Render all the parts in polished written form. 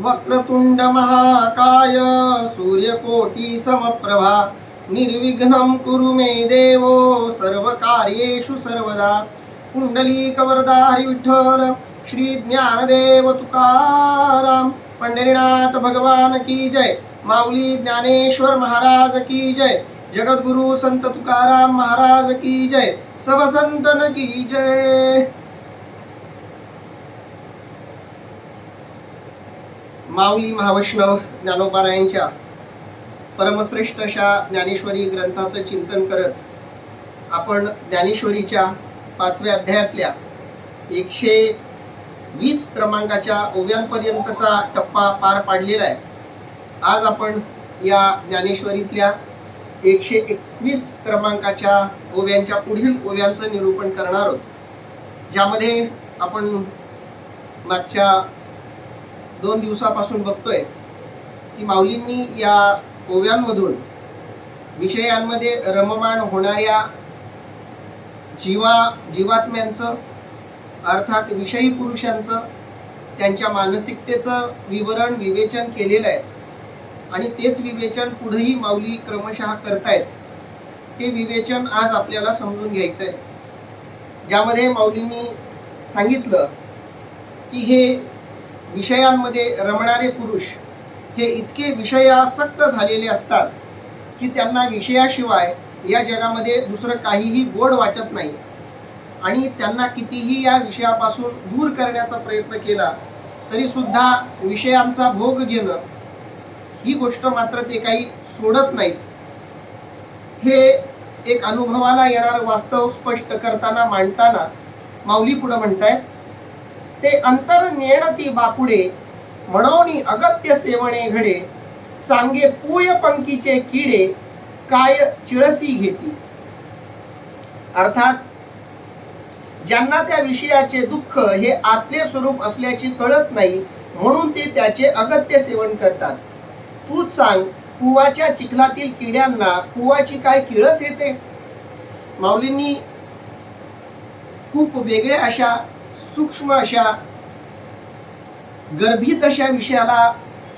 वक्रतुंड महाकाय सूर्यकोटि समप्रभा निर्विघ्नं कुरु मे देवो सर्वकार्येषु सर्वदा। पुंडलीकवरदा हरी विठ्ठल श्री ज्ञानदेव तुकाराम पंढरीनाथ भगवान की जय। माऊली ज्ञानेश्वर महाराज की जय। जगद्गुरु संत तुकाराम महाराज की जय। सब संतन की जय। माऊली महावैष्णव ज्ञानोबारायांच्या परमश्रेष्ठ अशा ज्ञानेश्वरी ग्रंथाचं चिंतन करत आपण ज्ञानेश्वरीच्या 5व्या अध्यायातल्या 120 क्रमांकाच्या ओव्यांपर्यंतचा टप्पा पार पाडलेला आहे। आज आपण या ज्ञानेश्वरीतल्या 121 क्रमांकाच्या ओव्यांच्या पुढील ओव्यांचं निरूपण करणार आहोत, ज्यामध्ये आपण मागच्या 2 दिवसापासून बघतोय की माऊलींनी या ओव्यांमधून विषयांमध्ये रममाण होणाऱ्या जीवात्म्यांचं अर्थात विषयी पुरुषांचं त्यांच्या मानसिकतेचं विवरण विवेचन केलेलं आहे आणि तेच विवेचन पुढेही माऊली क्रमशः करतायत। ते विवेचन आज आपल्याला समजून घ्यायचं आहे, ज्यामध्ये माऊलींनी सांगितलं की हे विषयांमध्ये रमणारे पुरुष हे इतके विषयासक्त झालेले असतात की त्यांना विषयाशिवाय या जगामध्ये दुसरं काहीही गोड वाटत नाही आणि त्यांना कितीही या विषयापासून दूर करण्याचा प्रयत्न केला तरी सुद्धा विषयांचा भोग घेणं ही गोष्ट मात्र ते काही सोडत नाहीत। हे एक अनुभवाला येणारं वास्तव स्पष्ट करताना मांडताना माऊली पुढे म्हणतायत, ते अंतर नेणती बापुडे म्हणून अगत्य सेवणे घडे सांगे पूय पंकीचे किडे काय चिळसी घेती। अर्थात ज्यांना त्या विषयाचे दुःख हे आतले स्वरूप असल्याचे कळत नाही म्हणून ते त्याचे अगत्य सेवन करतात। तूच सांग, कुवाच्या चिखलातील किड्यांना कुवाची काय किळस येते। माऊलींनी खूप वेगळ्या अशा सूक्ष्म अशा गर्भित अशा विषयाला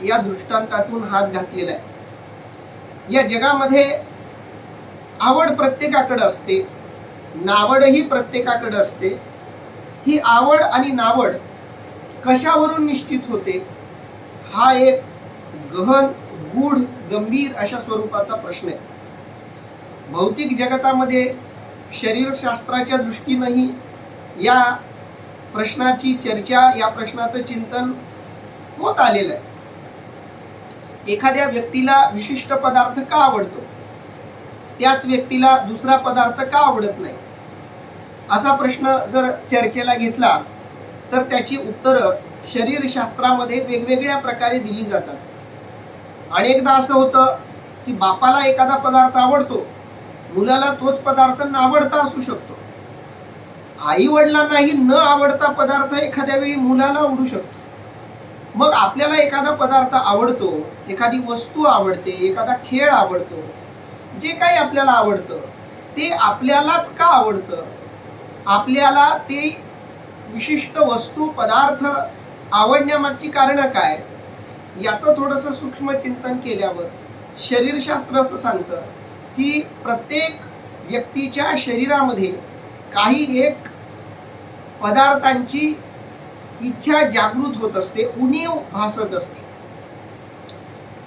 या दृष्टांतातून हात घातलेला आहे। या जगामध्ये आवड प्रत्येकाकडे असते, नावडही प्रत्येकाकडे असते। ही आवड आणि नावड कशावरून निश्चित होते हा एक गहन गूढ गंभीर अशा स्वरूपाचा प्रश्न आहे। भौतिक जगतामध्ये शरीरशास्त्राच्या दृष्टीनेही या प्रश्नाची चर्चा या प्रश्नाचं चिंतन होत आलेलं आहे। एखाद्या व्यक्तीला विशिष्ट पदार्थ का आवडतो, त्याच व्यक्तीला दुसरा पदार्थ का आवडत नाही, असा प्रश्न जर चर्चेला घेतला तर त्याची उत्तरं शरीरशास्त्रामध्ये वेगवेगळ्या प्रकारे दिली जातात। अनेकदा असं होतं की बापाला एखादा पदार्थ आवडतो, मुलाला तोच पदार्थ नावडता असू शकतो। आई वडिलांनाही न आवडता पदार्थ एखाद्या वेळी मुलाला आवडू शकतो। मग आपल्याला एखादा पदार्थ आवडतो, एखादी वस्तू आवडते, एखादा खेळ आवडतो, जे काही आपल्याला आवडतं ते आपल्यालाच का आवडतं, आपल्याला ते विशिष्ट वस्तू पदार्थ आवडण्यामागची कारणं काय, याचं थोडंसं सूक्ष्म चिंतन केल्यावर शरीरशास्त्र असं सांगतं की प्रत्येक व्यक्तीच्या शरीरामध्ये काही एक पदार्थांची इच्छा जागृत होत असते, उणीव भासत असते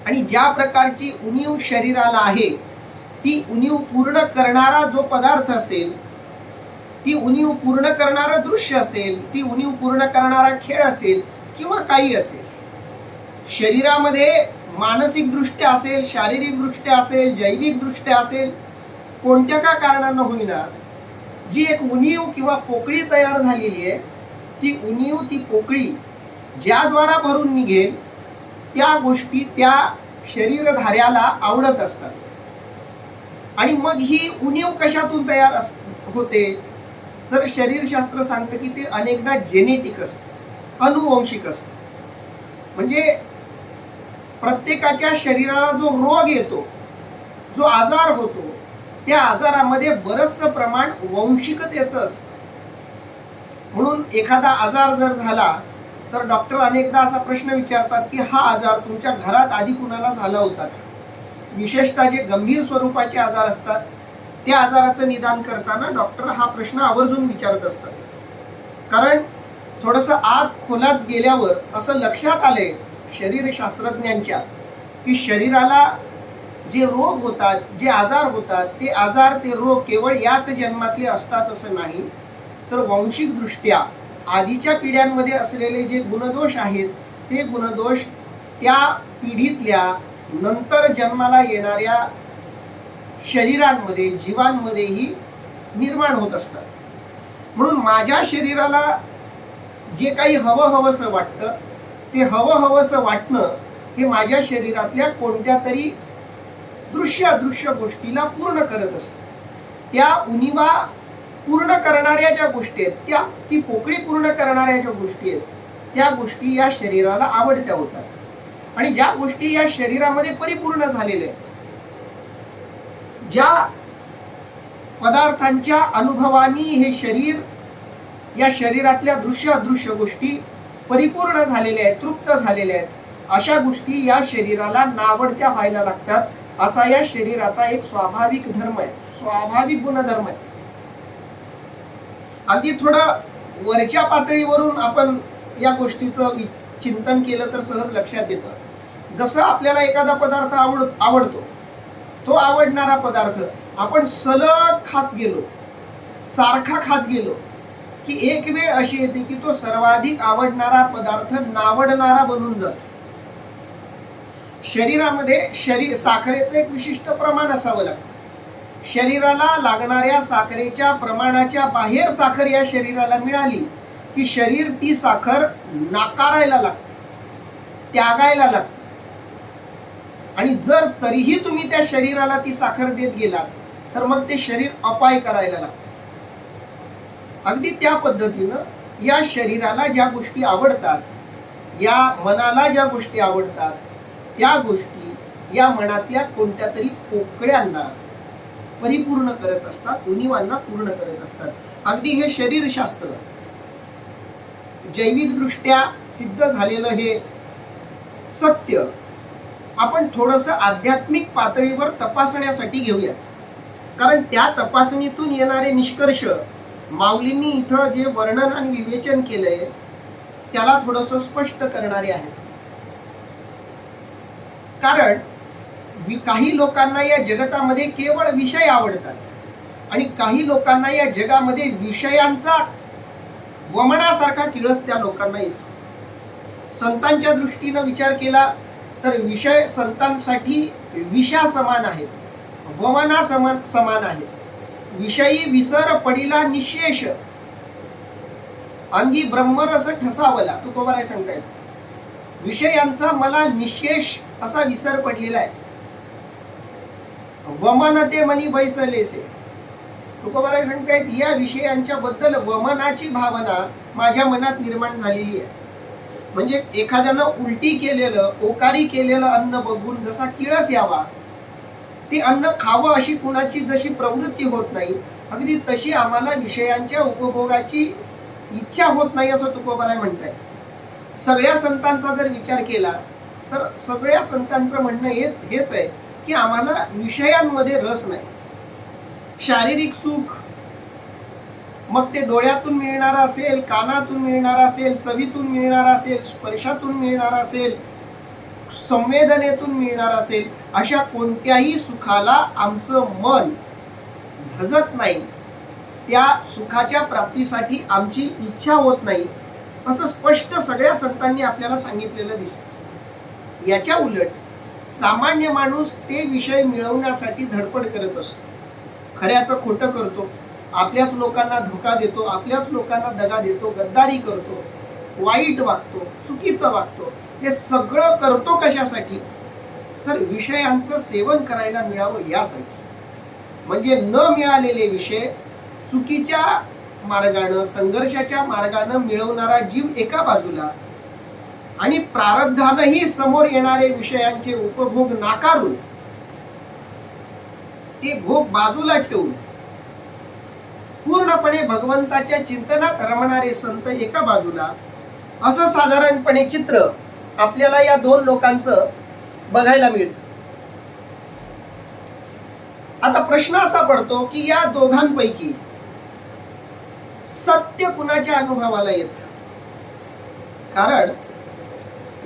आणि ज्या प्रकारची उणीव शरीराला आहे ती उणीव पूर्ण करणारा जो पदार्थ असेल, ती उणीव पूर्ण करणारं दृश्य असेल, ती उणीव पूर्ण करणारा खेळ असेल किंवा काही असेल, शरीरामध्ये मानसिक दृष्ट्या असेल, शारीरिक दृष्ट्या असेल, जैविक दृष्ट्या असेल, कोणत्या का कारणानं होईना जी एक उणीव किंवा पोकळी तयार झालेली आहे, ती उणीव ती पोकळी ज्याद्वारा भरून निघेल त्या गोष्टी त्या शरीरधार्याला आवडत असतात। आणि मग ही उणीव कशातून तयार होते तर शरीरशास्त्र सांगतं की ते अनेकदा जेनेटिक असतं, अनुवंशिक असतं। म्हणजे प्रत्येकाच्या शरीराला जो रोग येतो, जो आजार होतो, त्या आजारामध्ये बरंचसं प्रमाण वंशिकतेचं असतं। म्हणून एखादा आजार जर झाला तर डॉक्टर अनेकदा असा प्रश्न विचारतात की हा आजार तुमच्या घरात आधी कुणाला झाला होता का? विशेषतः जे गंभीर स्वरूपाचे आजार असतात त्या आजाराचं निदान करताना डॉक्टर हा प्रश्न आवर्जून विचारत असतात. कारण थोडंसं आत खोलात गेल्यावर असं लक्षात आलंय शरीरशास्त्रज्ञांच्या की शरीराला जे रोग होतात, जे आजार होतात, ते आजार ते रोग केवळ याच जन्मातले असतात असं नाही, तर वांशिकदृष्ट्या आधीच्या पिढ्यांमध्ये असलेले जे गुणदोष आहेत ते गुणदोष त्या पिढीतल्या नंतर जन्माला येणाऱ्या शरीरांमध्ये, जीवांमध्येही निर्माण होत असतात. म्हणून माझ्या शरीराला जे काही हवंहवंसं वाटतं ते हवंहवंसं वाटणं हे माझ्या शरीरातल्या कोणत्या तरी दृश्य गोष्टीला पूर्ण करत असतं. त्या उणिवा पूर्ण करणाऱ्या ज्या गोष्टी आहेत, ती पोकळी पूर्ण करणाऱ्या ज्या गोष्टी आहेत त्या गोष्टी या शरीराला आवडत्या होतात. आणि ज्या गोष्टी या शरीरामध्ये परिपूर्ण झालेल्या आहेत, ज्या पदार्थांच्या अनुभवानी हे शरीर, या शरीरातल्या दृश्य गोष्टी परिपूर्ण झालेल्या आहेत, तृप्त झालेल्या आहेत, अशा गोष्टी या शरीराला नावडत्या व्हायला लागतात. असा या शरीराचा एक स्वाभाविक धर्म आहे, स्वाभाविक गुणधर्म आहे. अगदी थोडं वरच्या पातळीवरून आपण या गोष्टीचं चिंतन केलं तर सहज लक्षात येतं. जसं आपल्याला एखादा पदार्थ आवडतो, तो आवडणारा पदार्थ आपण सलग खात गेलो, सारखा खात गेलो की एक वेळ अशी येते की तो सर्वाधिक आवडणारा पदार्थ नावडणारा बनून जातो. शरीरामध्ये साखरेचं एक विशिष्ट प्रमाण असावं लागतं. शरीराला लागणाऱ्या साखरेच्या प्रमाणाच्या बाहेर साखर या शरीराला मिळाली की शरीर ती साखर नाकारायला लागते, त्यागायला लागते. आणि जर तरीही तुम्ही त्या शरीराला ती साखर देत गेलात तर मग ते शरीर अपाय करायला लागते. अगदी त्या पद्धतीनं या शरीराला ज्या गोष्टी आवडतात, या मनाला ज्या गोष्टी आवडतात, त्या गोष्टी या मनातल्या कोणत्या तरी पोकळ्यांना परिपूर्ण करत असतात, उणिवांना पूर्ण करत असतात. अगदी हे शरीरशास्त्र जैविकदृष्ट्या सिद्ध झालेलं हे सत्य आपण थोडंसं आध्यात्मिक पातळीवर तपासण्यासाठी घेऊयात. कारण त्या तपासणीतून येणारे निष्कर्ष माऊलींनी इथं जे वर्णन आणि विवेचन केलंय त्याला थोडंसं स्पष्ट करणारे आहेत. कारण काही लोकांना या जगतामध्ये केवळ विषय आवडतात आणि काही लोकांना या जगामध्ये विषयांचा वमनासारखा किळस त्या लोकांना येतो. संतांच्या दृष्टीनं विचार केला तर विषय संतांसाठी विषा समान आहेत, वमना समान आहेत. विषयी विसर पडिला निशेष, अंगी ब्रह्मरस ठसावला, तुकोबाराय सांगतायत. विषयांचा मला निशेष असा विसर पडलेला आहे. वमन ते मनी बैसलेसे, तुकोबाराय सांगतायत या विषयांच्या बद्दल वमनाची भावना माझ्या मनात निर्माण झालेली आहे. म्हणजे एखाद्यानं उलटी केलेलं, ओकारी केलेलं अन्न बघून जसा किळस यावा, ते अन्न खावं अशी कुणाची जशी प्रवृत्ती होत नाही, अगदी तशी आम्हाला विषयांच्या उपभोगाची इच्छा होत नाही असं तुकोबाराय म्हणतायत. सगळ्या संतांचा जर विचार केला तर सगळ्या संतांचं म्हणणं हेच आहे की आम्हाला विषयांमध्ये रस नाही. शारीरिक सुख मग ते डोळ्यातून मिळणारं असेल, कानातून मिळणारं असेल, चवीतून मिळणारं असेल, स्पर्शातून मिळणारं असेल, संवेदनेतून मिळणारं असेल, अशा कोणत्याही सुखाला आमचं मन धजत नाही, त्या सुखाच्या प्राप्तीसाठी आमची इच्छा होत नाही, असं स्पष्ट सगळ्या संतांनी आपल्याला सांगितलेलं दिसतं. याच्या उलट सामान्य माणूस ते विषय मिळवण्यासाठी धडपड करत असतो, खऱ्याचं खोटं करतो, आपल्याच लोकांना धोका देतो, आपल्याच लोकांना दगा देतो, गद्दारी करतो, वाईट वागतो, चुकीचं वागतो. हे सगळं करतो कशासाठी? तर विषयांचं सेवन करायला मिळावं यासाठी. म्हणजे न मिळालेले विषय चुकीच्या मार्गानं, संघर्षाच्या मार्गानं मिळवणारा जीव एका बाजूला आणि प्रारब्धानंही समोर येणारे विषयांचे उपभोग नाकारून ते भोग बाजूला ठेवून पूर्णपणे भगवंताच्या चिंतनात रमणारे संत एका बाजूला असं साधारणपणे चित्र आपल्याला या दोन लोकांचं बघायला मिळतं. आता प्रश्न असा पडतो की या दोघांपैकी सत्य कुणाच्या अनुभवाला येतं? कारण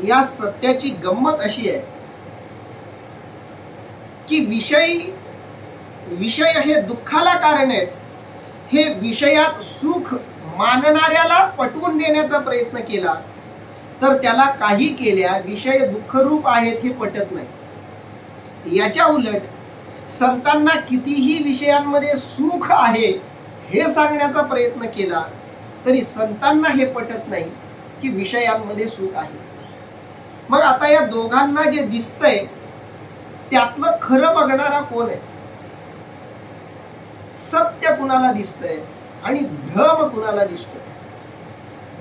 या सत्याची गंमत अशी आहे की विषय हे दुःखाला कारण आहेत. हे विषयात सुख मानणाऱ्याला पटवून देण्याचा प्रयत्न केला तर त्याला काही केल्या विषय दुःखरूप आहेत हे पटत नाही. याच्या उलट संतांना कितीही विषयांमध्ये सुख आहे हे सांगण्याचा प्रयत्न केला तरी संतांना हे पटत नाही की विषयांमध्ये सुख आहे. मग आता या दोघांना जे दिसतंय त्यातलं खरं बघणारा कोण आहे? सत्य कुणाला दिसतंय आणि भ्रम कुणाला दिसतोय?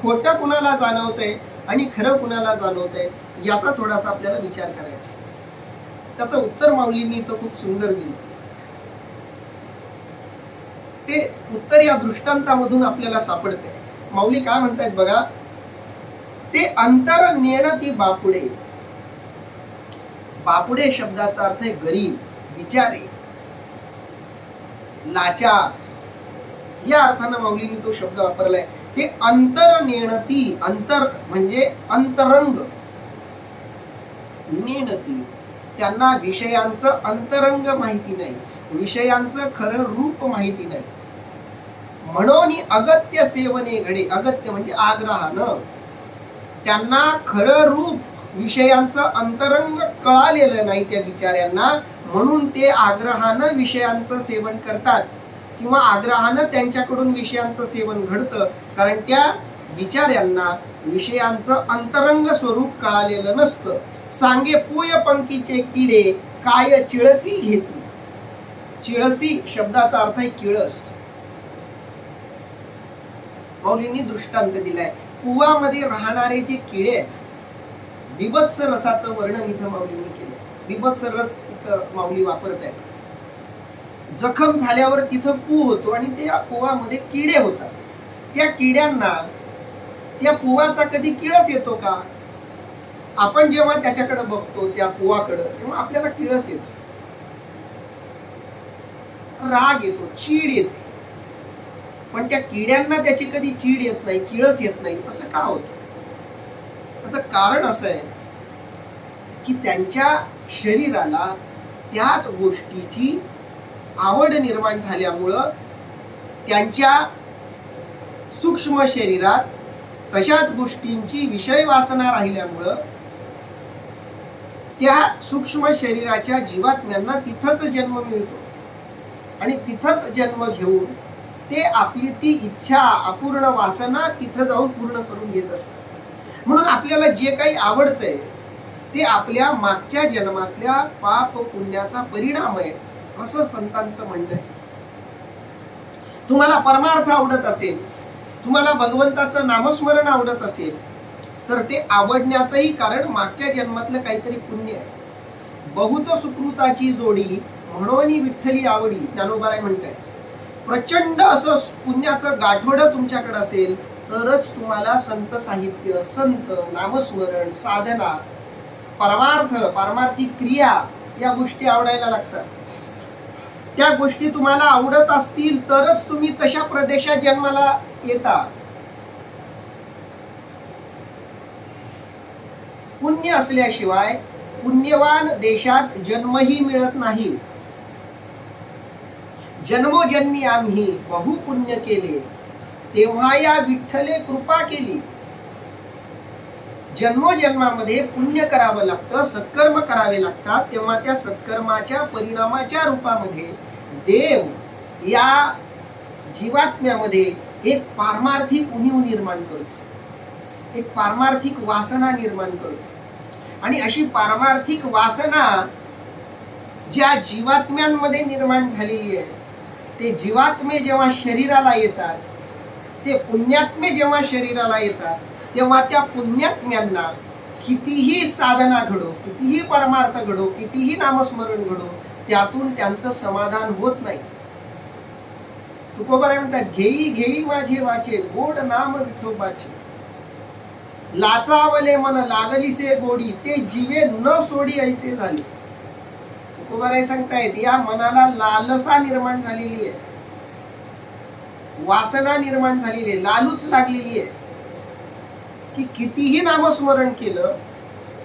खोटं कुणाला जाणवतंय आणि खरं कुणाला जाणवतंय? याचा थोडासा आपल्याला विचार करायचा. त्याचं उत्तर माऊलींनी इथं खूप सुंदर दिलं. ते उत्तर या दृष्टांतामधून आपल्याला सापडते. माऊली काय म्हणतायत बघा. ते अंतर नेणती बापुडे. बापुडे शब्दाचा अर्थ आहे गरीब, बिचारे, लाचार. या अर्थानं माऊलींनी तो शब्द वापरलाय. ते अंतर नेणती. अंतर म्हणजे अंतरंग. नेणती त्यांना विषयांचं अंतरंग माहिती नाही, विषयांचं खरं रूप माहिती नाही. म्हणून अगत्य सेवने घडे. अगत्य म्हणजे आग्रहानं. त्यांना खरं रूप विषयांचं अंतरंग कळालेलं नाही त्या बिचाऱ्यांना, म्हणून ते आग्रहानं विषयांचं सेवन करतात किंवा आग्रहानं त्यांच्याकडून विषयांचं सेवन घडतं. कारण त्या बिचाऱ्यांना विषयांचं अंतरंग स्वरूप कळालेलं नसतं. सांगे पूय पंखीचे किडे काय चिळसी घेती. चिळसी शब्दाचा अर्थ आहे किळस. माऊलींनी दृष्टांत दिलाय. कुवामध्ये राहणारे जे किडे आहेत, बिभत्स रसाचं वर्णन इथं माऊलींनी केलं. बिभत्स रस इथं माऊली वापरत आहेत. जखम झाल्यावर तिथं पू होतो आणि त्या पुवामध्ये किडे होतात. त्या किड्यांना त्या पुवाचा कधी किळस येतो का? आपण जेव्हा त्याच्याकडे बघतो त्या पुवाकडे तेव्हा आपल्याला किळस येतो, राग येतो, चीड येते. पण त्या किड्यांना त्याची कधी चीड येत नाही, किळस येत नाही. असं का होतं? त्याचं कारण असं आहे की त्यांच्या शरीराला त्याच गोष्टीची आवड निर्माण झाल्यामुळं, त्यांच्या सूक्ष्म शरीरात तशाच गोष्टींची विषय वासना राहिल्यामुळं त्या सूक्ष्म शरीराच्या जीवात्म्यांना तिथंच जन्म मिळतो आणि तिथंच जन्म घेऊन ते आपली ती इच्छा, अपूर्ण वासना तिथं जाऊन पूर्ण करून घेत असतात. म्हणून आपल्याला जे काही आवडतंय ते आपल्या मागच्या जन्मातल्या पाप पुण्याचा परिणाम आहे असं संतांचं म्हणणं आहे. तुम्हाला परमार्थ आवडत असेल, तुम्हाला भगवंताचं नामस्मरण आवडत असेल तर ते आवडण्याचंही कारण मागच्या जन्मातलं काहीतरी पुण्य आहे. बहुत सुकृताची जोडी म्हणून विठ्ठली आवडी, ज्ञानोबाराय म्हणतात. प्रचंड असं पुण्याचं गाठोडं तुमच्याकडे असेल तरच तुम्हाला संत साहित्य, संत, नामस्मरण, साधना, परमार्थ, पारमार्थिक क्रिया या गोष्टी आवडायला लागतात. त्या गोष्टी तुम्हाला आवडत असतील तरच तुम्ही तशा प्रदेशात जन्माला येता. पुण्य असल्याशिवाय पुण्यवान देशात जन्मही मिळत नाही. जन्मोजन्मी आम्ही बहु पुण्य केले तेव्हा या विठ्ठले कृपा केली. जन्मोजन्मामध्ये पुण्य करावं लागतं, सत्कर्म करावे लागतात. तेव्हा त्या सत्कर्माच्या परिणामाच्या रूपामध्ये देव या जीवात्म्यामध्ये एक पारमार्थिक उणीव निर्माण करतो, एक पारमार्थिक वासना निर्माण करतो. आणि अशी पारमार्थिक वासना ज्या जीवात्म्यांमध्ये निर्माण झालेली आहे, ते जीवात्मे जेव्हा शरीराला येतात, ते पुण्यात्मे जेव्हा शरीराला येतात, तेव्हा त्या पुण्यात्म्यांना कितीही साधना घडो, कितीही परमार्थ घडो, कितीही नामस्मरण घडो, त्यातून त्यांचं समाधान होत नाही. तुकोबाराय म्हणतात, घेई घेई माझे वाचे गोड नाम विठोबाचे. लाचावले मन लागलीसे गोडी, ते जीवे न सोडी ऐसे झाले. तुकोबाराय सांगतायत या मनाला लालसा निर्माण झालेली आहे, वासना निर्माण झालेली आहे, लालूच लागलेली आहे की कितीही नामस्मरण केलं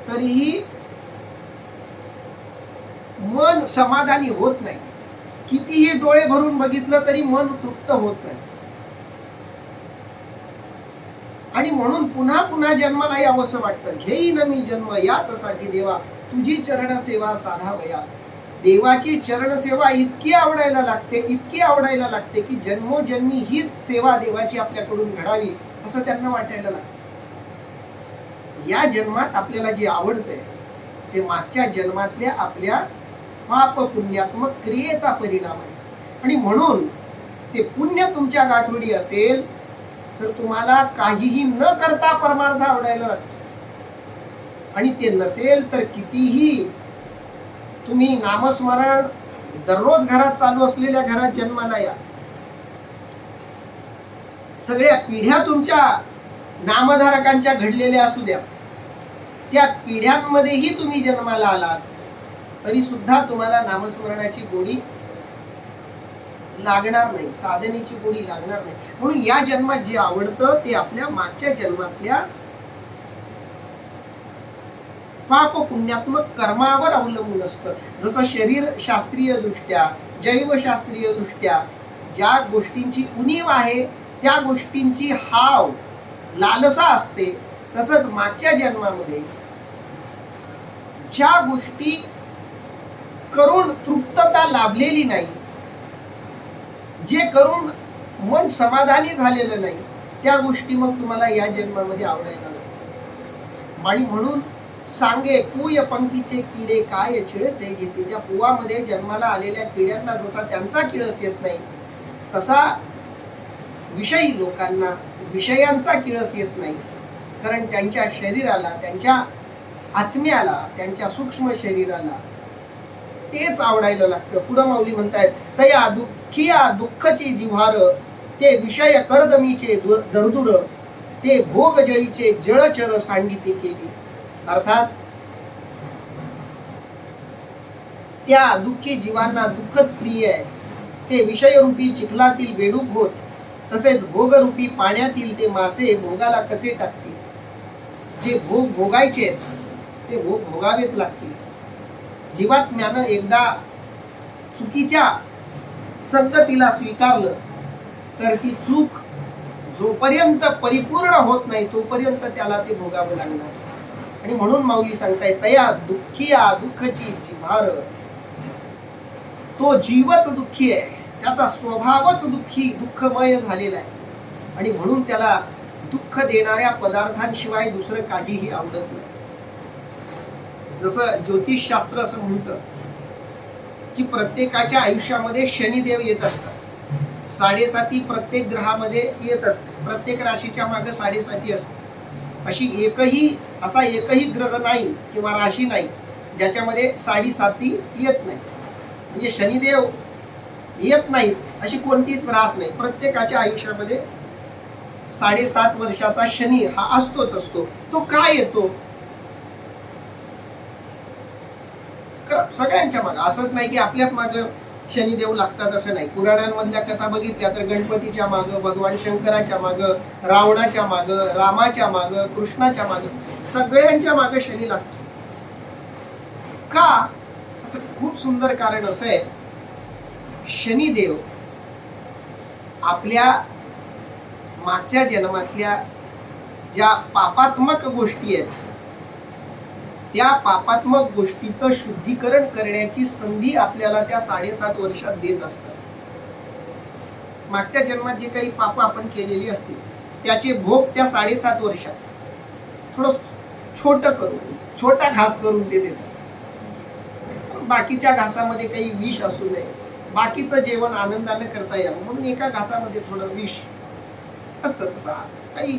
तरीही मन समाधानी होत नाही, कितीही डोळे भरून बघितलं तरी मन तृप्त होत नाही. आणि म्हणून पुन्हा पुन्हा जन्माला यावंसं वाटतं. घेईन मी जन्म याचसाठी देवा, तुझी चरण सेवा साधावया. देवाची चरण सेवा इतकी आवडायला लागते, इतकी आवडायला लागते की जन्मोजन्मी हीच सेवा देवाची आपल्याकडून घडावी असं त्यांना वाटायला लागतं. या जन्मात आपल्याला जे आवडतंय ते मागच्या जन्मातल्या आपल्या पाप पुण्यात्मक क्रियेचा परिणाम आहे. आणि म्हणून ते पुण्य तुमच्या गाठोडी असेल तर तुम्हाला काहीही न करता परमार्थ आवडायला लागतो. आणि ते नसेल तर कितीही तुम्ही नामस्मरण दररोज घरात चालू असलेल्या घरात जन्माला या, सगळ्या पिढ्या तुमच्या नामधारकांच्या घडलेल्या असू द्या, त्या पिढ्यांमध्येही तुम्ही जन्माला आलात तरी सुद्धा तुम्हाला नामस्मरणाची गोडी लागणार नाही, साधनेची गोडी लागणार नाही. म्हणून या जन्मात जे आवडतं ते आपल्या मागच्या जन्मातल्या पाप पुण्यात्मक कर्मावर अवलंबून असतं. जसं शरीर शास्त्रीय दृष्ट्या, जैवशास्त्रीय दृष्ट्या ज्या गोष्टींची उणीव आहे त्या गोष्टींची हाव लालसा असते, तसंच मागच्या जन्मामध्ये ज्या गोष्टी करून तृप्तता लाभलेली नाही, जे करून मन समाधानी झालेलं नाही, त्या गोष्टी मग तुम्हाला या जन्मामध्ये आवडायला लागतात. आणि म्हणून सांगे पूय पंक्तीचे किडे काय चिळसे घेते. ज्या पुवामध्ये जन्माला आलेल्या किड्यांना जसा त्यांचा किळस येत नाही तसा विषयी लोकांना विषयांचा किळस येत नाही. कारण त्यांच्या शरीराला, त्यांच्या आत्म्याला, त्यांच्या सूक्ष्म शरीराला तेच आवडायला लागतं. पुढं माऊली म्हणतायत तया दुःखिया दुःखची जिव्हार, ते विषय कर्दमीचे दरदुर, ते भोग जळीचे जळचर सांडिते केली. अर्थात त्या दुःखी जीवांना दुःखच प्रिय आहे. ते विषयरूपी चिखलातील बेडूक होत, तसेच भोगरूपी पाण्यातील ते मासे भोगाला कसे टाकतील. जे भोग भोगायचे ते भोग भोगावेच लागतील. जीवात्म्यानं एकदा चुकीच्या संगतीला स्वीकारलं तर ती चूक जोपर्यंत परिपूर्ण होत नाही तोपर्यंत त्याला ते भोगावं लागणार. आणि म्हणून माऊली सांगताय तया दुःखिया दुःखची जिव्हार. तो जीवच दुःखी आहे, त्याचा स्वभावच दुःखमय झालेला आहे. आणि म्हणून त्याला दुःख देणाऱ्या पदार्थांशिवाय दुसरं काहीही आवडत नाही. जसं ज्योतिषशास्त्र असं म्हणतं की प्रत्येकाच्या आयुष्यामध्ये शनिदेव येत असतात. 7.5 प्रत्येक ग्रहामध्ये येत असते. प्रत्येक राशीच्या मागे 7.5 असते. असा एकही ग्रह नाही किंवा राशी नाही ज्याच्यामध्ये 7.5 येत नाही. म्हणजे शनिदेव येत नाहीत अशी कोणतीच रास नाही. प्रत्येकाच्या आयुष्यामध्ये 7.5 वर्षाचा शनी हा असतोच असतो. तो काय येतो? सगळ्यांच्या मागे. असंच नाही की आपल्याच मागे शनिदेव लागतात असं नाही. पुराणांमधल्या कथा बघितल्या तर गणपतीच्या मागं, भगवान शंकराच्या मागं, रावणाच्या मागं, रामाच्या मागं, कृष्णाच्या मागं, सगळ्यांच्या मागं शनी लागतो. का? याचं खूप सुंदर कारण असं आहे, शनिदेव आपल्या मागच्या जन्मातल्या ज्या पापात्मक गोष्टी आहेत त्या पापात्मक गोष्टीचं शुद्धीकरण करण्याची संधी आपल्याला त्या 7.5 वर्षात देत असतात. मागच्या जन्मात जे काही पाप आपण केलेली असतील त्याचे भोग त्या 7.5 वर्षात थोडं छोटा घास करून ते देतात. बाकीच्या घासामध्ये काही विष असू नये, बाकीचं जेवण आनंदाने करता यावं म्हणून एका घासामध्ये थोडं विष असतं. तसा काही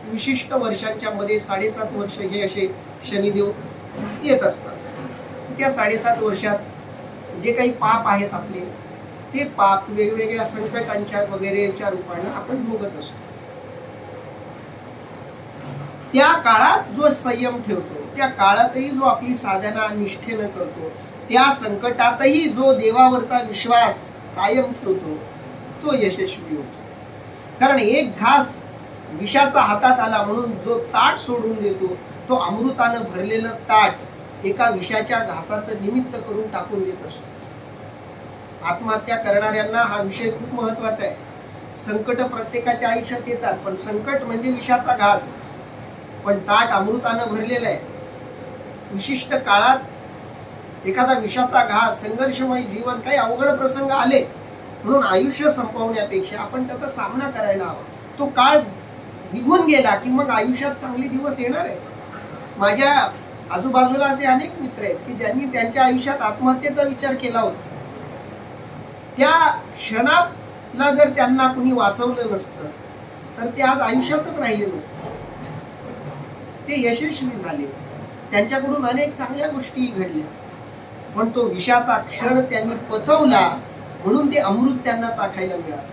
विशिष्ट वर्षांच्या मध्ये 7.5 वर्ष हे असे शनिदेव येत असतात. त्या 7.5 वर्षात जे काही पाप आहेत आपले ते पाप वेगवेगळ्या संकटांच्या वगैरेच्या रूपानं आपण भोगत असतो. त्या काळात जो संयम ठेवतो, त्या काळातही जो आपली साधना निष्ठेनं करतो, त्या संकटातही जो देवावरचा विश्वास कायम ठेवतो, तो यशस्वी होतो. कारण एक घास विषाचा हातात आला म्हणून जो ताट सोडून देतो, तो अमृतानं भरलेलं ताट एका विषाच्या घासाचं निमित्त करून टाकून देत असतो. आत्महत्या करणाऱ्यांना हा विषय खूप महत्वाचा आहे. संकट प्रत्येकाच्या आयुष्यात येतात, पण संकट म्हणजे विषाचा घास, पण ताट अमृतानं भरलेलं आहे. विशिष्ट काळात एखादा विषाचा घास, संघर्षमय जीवन, काही अवघड प्रसंग आले म्हणून आयुष्य संपवण्यापेक्षा आपण त्याचा सामना करायला हवा. तो काळ निघून गेला की मग आयुष्यात चांगले दिवस येणार आहेत. माझ्या आजूबाजूला असे अनेक मित्र आहेत की ज्यांनी त्यांच्या आयुष्यात आत्महत्येचा विचार केला होता. त्या क्षणाला जर त्यांना कुणी वाचवलं नसतं तर ते आज आयुष्यातच राहिले नसते. ते यशस्वी झाले, त्यांच्याकडून अनेक चांगल्या गोष्टी घडल्या, पण तो विषाचा क्षण त्यांनी पचवला म्हणून ते अमृत त्यांना चाखायला मिळालं.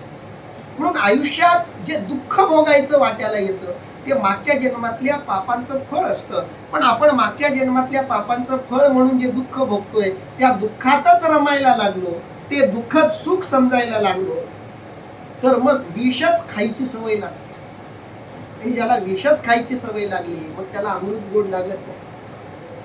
म्हणून आयुष्यात जे दुःख भोगायचं वाट्याला येतं ते मागच्या जन्मातल्या पापांचं फळ असतं. पण आपण मागच्या जन्मातल्या पापांचं फळ म्हणून जे दुःख भोगतोय त्या दुःखातच रमायला लागलो, ते दुःखच सुख समजायला लागलो, तर मग विषच खायची सवय लागते. आणि ज्याला विषच खायची सवय लागली मग त्याला अमृत गोड लागत नाही.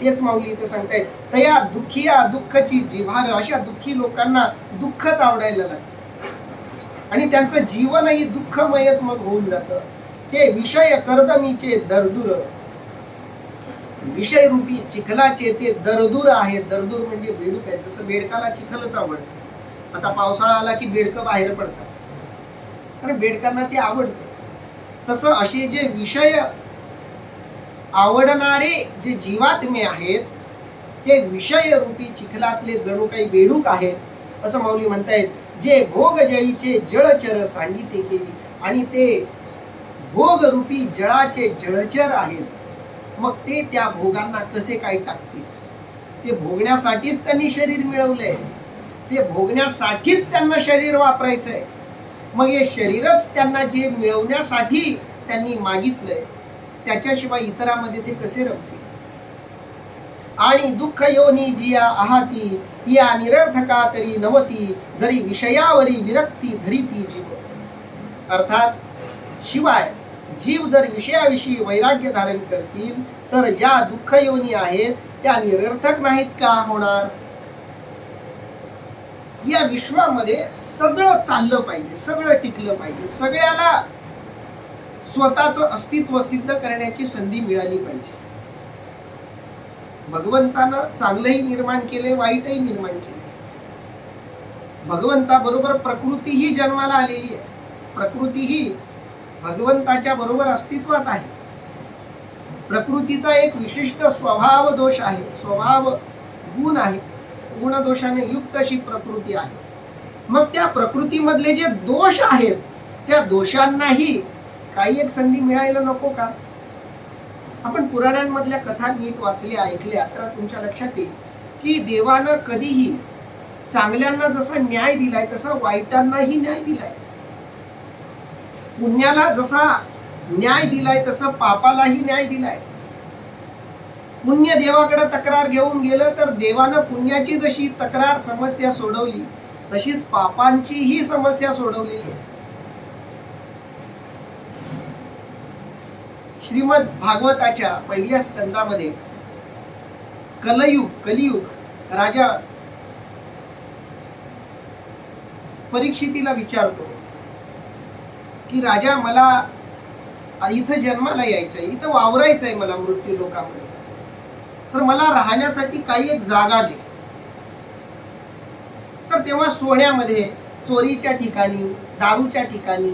तेच माऊली इथं सांगतायत, तया दुःखिया दुःखची जिव्हार. अशा दुःखी लोकांना दुःखच आवडायला लागतं आणि त्यांचं जीवनही दुःखमयच मग होऊन जातं. ते विषय कर्दमीचे दरदूर, विषय रूपी चिखलाचे ते दरदूर आहेत. दरदूर म्हणजे बेडूक आहे. जसं बेडकाला चिखलच आवडतं. आता पावसाळा आला की बेडकं बाहेर पडतात, कारण बेडकांना ते आवडतं. तसं असे जे विषय आवडणारे जे जीवात्मे आहेत ते विषय रूपी चिखलातले जणू काही बेडूक आहेत, असं माऊली म्हणतायत. जे भोग जळीचे जळचर सांडिते केली, आणि ते भोग रूपी जळाचे जळचर आहेत. मग ते त्या भोगांना कसे काय टाकतील? ते भोगण्यासाठीच त्यांनी शरीर मिळवलंय, ते भोगण्यासाठीच त्यांना शरीर वापरायचंय. मग हे शरीरच त्यांना जे मिळवण्यासाठी त्यांनी मागितलंय, त्याच्याशिवाय इतरामध्ये ते कसे रमतील? आणि दुःख योनी जिया आहाती तिया निरर्थका तरी नवती, जरी विषयावरी विरक्ती धरिती जीव. अर्थात शिवाय जीव जर विषयाविषयी वैराग्य धारण करतील तर ज्या दुःख योनी आहेत त्या निरर्थक नाहीत का होणार? या विश्वामध्ये सगळं चाललं पाहिजे, सगळं टिकलं पाहिजे, सगळ्याला स्वतःचं अस्तित्व सिद्ध करण्याची संधी मिळाली पाहिजे. भगवंतानं चांगलंही निर्माण केले, वाईटही निर्माण केले. भगवंताबरोबर प्रकृतीही जन्माला आलेली आहे. प्रकृतीही भगवंताच्या बरोबर अस्तित्वात आहे. प्रकृतीचा एक विशिष्ट स्वभाव दोष आहे, स्वभाव गुण आहे, गुणदोषाने युक्त अशी प्रकृती आहे. मग त्या प्रकृतीमधले जे दोष आहेत त्या दोषांनाही काही एक संधी मिळायला नको का? आपण पुराणांमधल्या कथा नीट वाचल्या, ऐकल्या तर तुमच्या लक्षात येईल की देवानं कधीही चांगल्यांना जसा न्याय दिलाय तसा वाईटांनाही न्याय दिलाय. पुण्याला जसा न्याय दिलाय तसं पापालाही न्याय दिलाय. पुण्य देवाकडे तक्रार घेऊन गेलं तर देवानं पुण्याची जशी तक्रार समस्या सोडवली तशीच पापांचीही समस्या सोडवलेली आहे. श्रीमद भागवताच्या पहिल्या स्कंदामध्ये कलियुग राजा परीक्षितीला विचारतो की राजा, मला इथं जन्माला यायचंय, इथं वावरायचंय मला मृत्यू लोकामध्ये, तर मला राहण्यासाठी काही एक जागा दे. तर तेव्हा सोन्यामध्ये, चोरीच्या ठिकाणी, दारूच्या ठिकाणी,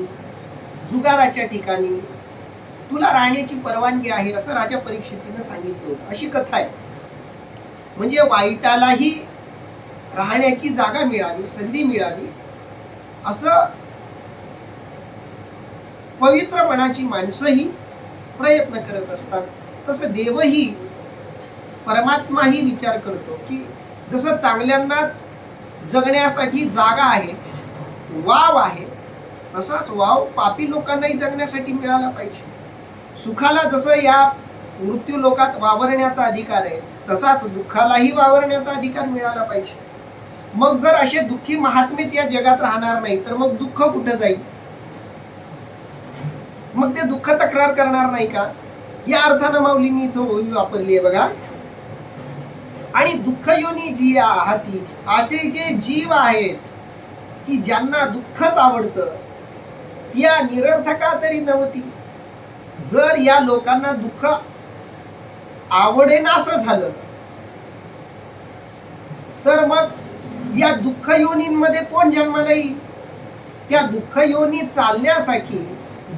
जुगाराच्या ठिकाणी तुला राहण्याची परवानगी आहे असं राजा परीक्षितीनं सांगितलं होतं. अशी कथा आहे. म्हणजे वाईटालाही राहण्याची जागा मिळावी, संधी मिळावी, असं पवित्र मनाची माणसंही प्रयत्न करत असतात. तसं देवही, परमात्माही विचार करतो की जसं चांगल्यांना जगण्यासाठी जागा आहे, वाव आहे, तसाच वाव पापी लोकांनाही जगण्यासाठी मिळाला पाहिजे. सुखाला जसं या मृत्यू लोकात वावरण्याचा अधिकार आहे, तसाच दुःखालाही वावरण्याचा अधिकार मिळाला पाहिजे. मग जर असे दुःखी महात्मेच या जगात राहणार नाही तर मग दुःख कुठं जाईल? मग ते दुःख तक्रार करणार नाही का? या अर्थानं माऊलींनी इथं ओवी वापरली आहे बघा. आणि दुःख योनी जी आहाती, असे जे जीव आहेत की ज्यांना दुःखच आवडतं, त्या निरर्थका तरी नव्हती. जर या लोकांना दुःख आवडेनासं झालं तर मग या दुःख योनींमध्ये कोण जन्माला येईल? त्या दुःख योनी चालण्यासाठी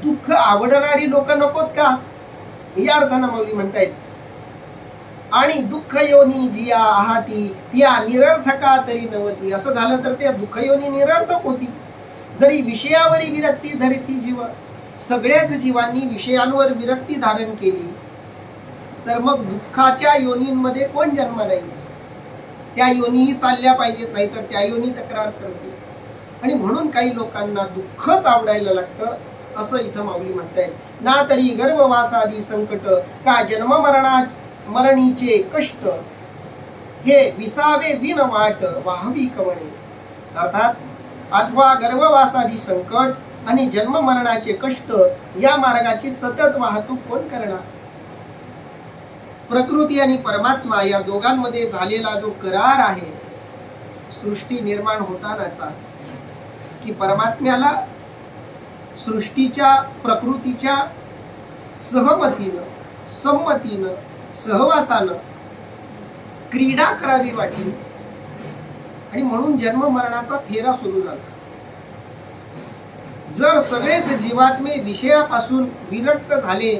दुःख आवडणारी लोक नकोत का? या अर्थानं माऊली म्हणतायत. आणि दुःख योनी जिया आहाती त्या निरर्थका तरी नव्हती. असं झालं तर त्या दुःख योनी निरर्थक होती. जरी विषयावरी विरक्ती धरती जीव, सगळ्याच जीवांनी विषयांवर विरक्ती धारण केली तर मग दुःखाच्या योनींमध्ये कोण जन्माला येईल? त्या योनीही चालल्या पाहिजेत, नाहीतर त्या योनी तक्रार करतील. आणि म्हणून काही लोकांना दुःखच आवडायला लागतं, असं इथं माऊली म्हणतायत. ना तरी गर्भवासादी संकट का जन्म मरणीचे कष्ट, हे विसावे विन वाट वाहवी कवणे. अर्थात अथवा गर्भवासादी संकट आणि जन्म मरणाचे कष्ट या मार्गाची सतत वाहतूक कोण करणार? प्रकृती आणि परमात्मा या दोघांमध्ये झालेला जो करार आहे सृष्टी निर्माण होतानाचा, की परमात्म्याला सृष्टीच्या प्रकृतीच्या सहमतीनं, संमतीनं, सहवासानं क्रीडा करावी वाटली आणि म्हणून जन्म मरणाचा फेरा सुरू झाला. जर सगळेच जीवात्मे विषयापासून विरक्त झाले,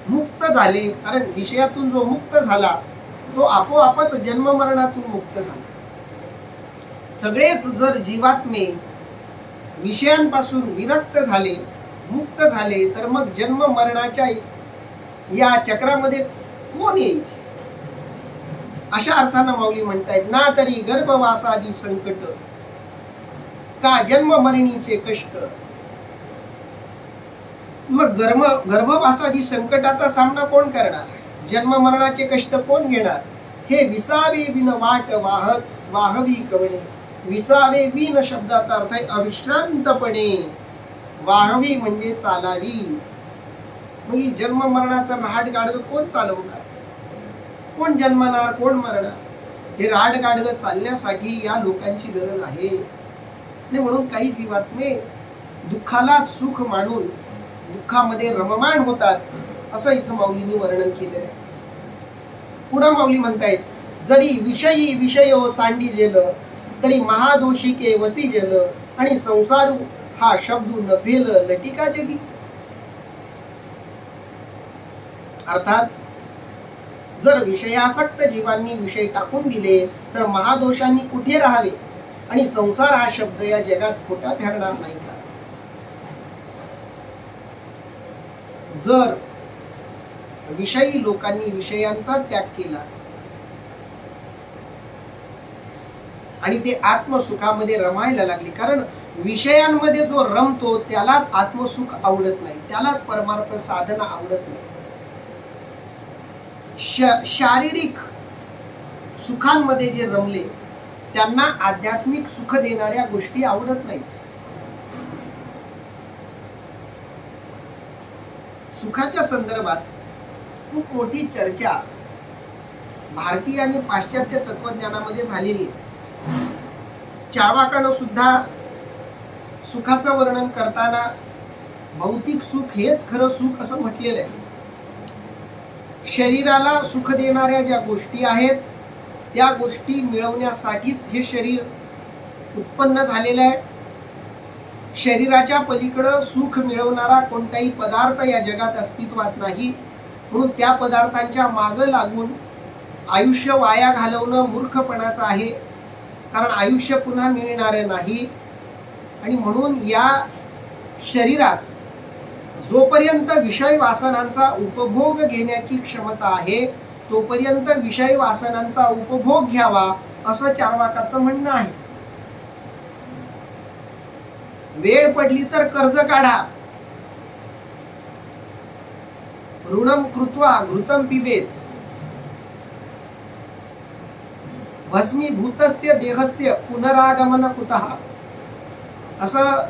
मुक्त झाले, कारण विषयातून जो मुक्त झाला तो आपोआपच जन्म मरणातून मुक्त झाला. सगळेच जर जीवात्मे विषयांपासून विरक्त झाले, मुक्त झाले, तर मग जन्म मरणाच्या या चक्रामध्ये कोण येईल? अशा अर्थानं माऊली म्हणतायत. ना तरी गर्भवासादी संकट का जन्म मरणीचे कष्ट. मग गर्भवासादी संकटाचा सामना कोण करणार? जन्म मरणाचे कष्ट कोण घेणार? हे विसावे विन वाट वाहवी कवणे. विसावे विन शब्दाचा अर्थ आहे अविश्रांतपणे, वाहवी म्हणजे चालावी. मग जन्म मरणाचं रहाट गाडगं कोण चालवणार? कोण जन्मणार, कोण मरणार? हे रहाट गाडगं चालण्यासाठी या लोकांची गरज आहे. म्हणून काही जीवात्मे दुःखाला सुख मानून दुःखामध्ये रममाण होतात, असं इथं माऊलींनी वर्णन केलेलं आहे. पुढं माऊली म्हणतायत. जरी विषयी विषयो सांडी जेल, तरी महादोषिके वसी जेल, आणि संसार हा शब्द नफेल लटिका जगी. अर्थात जर विषयासक्त जीवांनी विषय टाकून दिले तर महादोषांनी कुठे राहावे, आणि संसार हा शब्द या जगात खोटा ठरणार नाही का? जर विषयी लोकांनी विषयांचा त्याग केला आणि ते आत्मसुखामध्ये रमायला लागले, कारण विषयांमध्ये जो रमतो त्यालाच आत्मसुख आवडत नाही, त्यालाच परमार्थ साधना आवडत नाही. शारीरिक सुखांमध्ये जे रमले त्यांना आध्यात्मिक सुख देणाऱ्या गोष्टी आवडत नाहीत. सुखाच्या संदर्भात खूप मोठी चर्चा भारतीय आणि पाश्चात्य तत्वज्ञानामध्ये झालेली आहे. चार्वाकानं सुद्धा सुखाचं वर्णन करताना भौतिक सुख हेच खरं सुख असं म्हटलेलं आहे. शरीराला सुख देणाऱ्या ज्या गोष्टी आहेत त्या गोष्टी मिळवण्यासाठीच हे शरीर उत्पन्न झालेलं आहे. शरीराच्या पलीकडं सुख मिळवणारा कोणताही पदार्थ या जगात अस्तित्वात नाही. म्हणून त्या पदार्थांच्या मागं लागून आयुष्य वाया घालवणं मूर्खपणाचं आहे, कारण आयुष्य पुन्हा मिळणारं नाही. आणि म्हणून या शरीरात जोपर्यंत विषय वासनांचा उपभोग घेण्याची क्षमता आहे तोपर्यंत विषय वासनांचा उपभोग घ्यावा, असं चार्वाकाचं म्हणणं आहे. वेळ पडली तर कर्ज काढा, ऋणम कृत्वा घृतम पिबेत भस्मीभूतस्य देहस्य पुनरागमन कुतः, असं